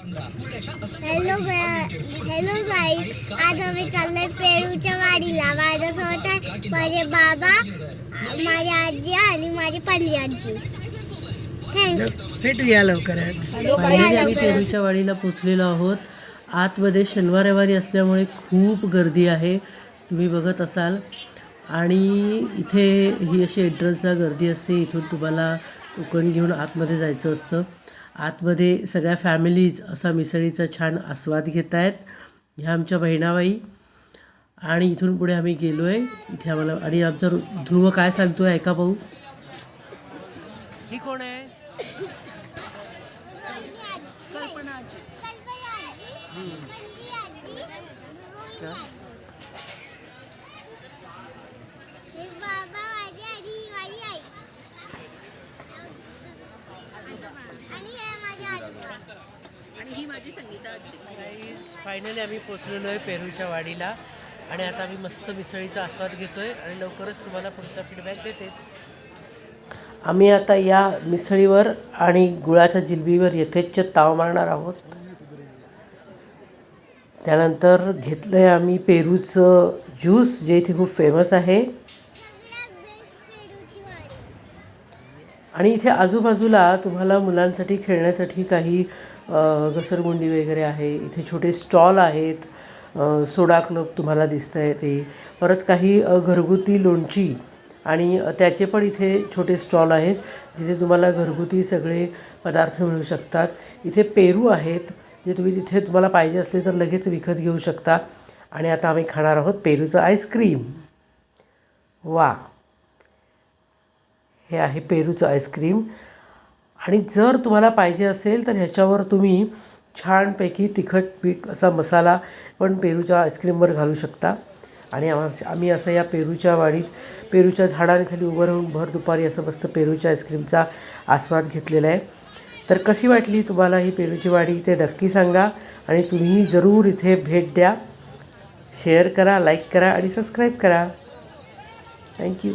Hello hello guys, आज आम्ही चाललोय पेरूच्या वाडीला. माझ्यासोबत आहे माझे बाबा, माझी आजी आणि माझी पणजी आजी. थँक्स. भेटूया लवकरच. फायनली आम्ही पेरूच्या वाडीला पोचलेलो आहोत. आतमध्ये शनिवार रविवारी असल्यामुळे खूप गर्दी आहे, तुम्ही बघत असाल. आणि इथे ही अशी एंट्रन्सला गर्दी असते. इथून तुम्हाला टोकन घेऊन आतमध्ये जायचं असतं. आतमध्ये सगळ्या फॅमिलीज असा मिसळीचा छान आस्वाद घेत आहेत. ह्या आमच्या बहिणाबाई. आणि इथून पुढे आम्ही गेलो आहे. इथे आम्हाला आणि आमचा ध्रुव काय सांगतोय ऐका भाऊ. ही कोण आहे? फायनली आम्ही पोचलेलो आहे पेरूच्या वाडीला. आणि आता आम्ही मस्त मिसळीचा आस्वाद घेतोय आणि लवकरच तुम्हाला पुढचा फीडबॅक देतेच. आम्ही आता या मिसळीवर आणि गुळाच्या जिलबीवर यथेच्छ ताव मारणार आहोत. त्यानंतर घेतलं आहे आम्ही पेरूचं ज्यूस, जे इथे खूप फेमस आहे. आणि इथे आजूबाजूला तुम्हाला मुलांसाठी खेळण्यासाठी काही घसरगुंडी वगैरे आहे. इथे छोटे स्टॉल आहेत. सोडा क्लब तुम्हाला दिसतं आहे ते. परत काही घरगुती लोणची आणि त्याचे पण इथे छोटे स्टॉल आहेत, जिथे तुम्हाला घरगुती सगळे पदार्थ मिळू शकतात. इथे पेरू आहेत, जे तुम्ही तिथे तुम्हाला पाहिजे असले तर लगेच विकत घेऊ शकता. आणि आता आम्ही खाणार आहोत पेरूचं आईस्क्रीम. वा, हे आहे पेरूचं आईस्क्रीम. आणि जर तुम्हाला पाहिजे असेल तर ह्याच्यावर तुम्ही छानपैकी तिखट पीठ असा मसाला पण पेरूच्या आईस्क्रीमवर घालू शकता. आणि आम्ही असं या पेरूच्या वाडीत पेरूच्या झाडांखाली उभं राहून भर दुपारी असं मस्त पेरूच्या आईस्क्रीमचा आस्वाद घेतलेला आहे. तर कशी वाटली तुम्हाला ही पेरूची वाडी ते नक्की सांगा. आणि तुम्ही जरूर इथे भेट द्या. शेअर करा, लाईक करा आणि सबस्क्राईब करा. थँक्यू.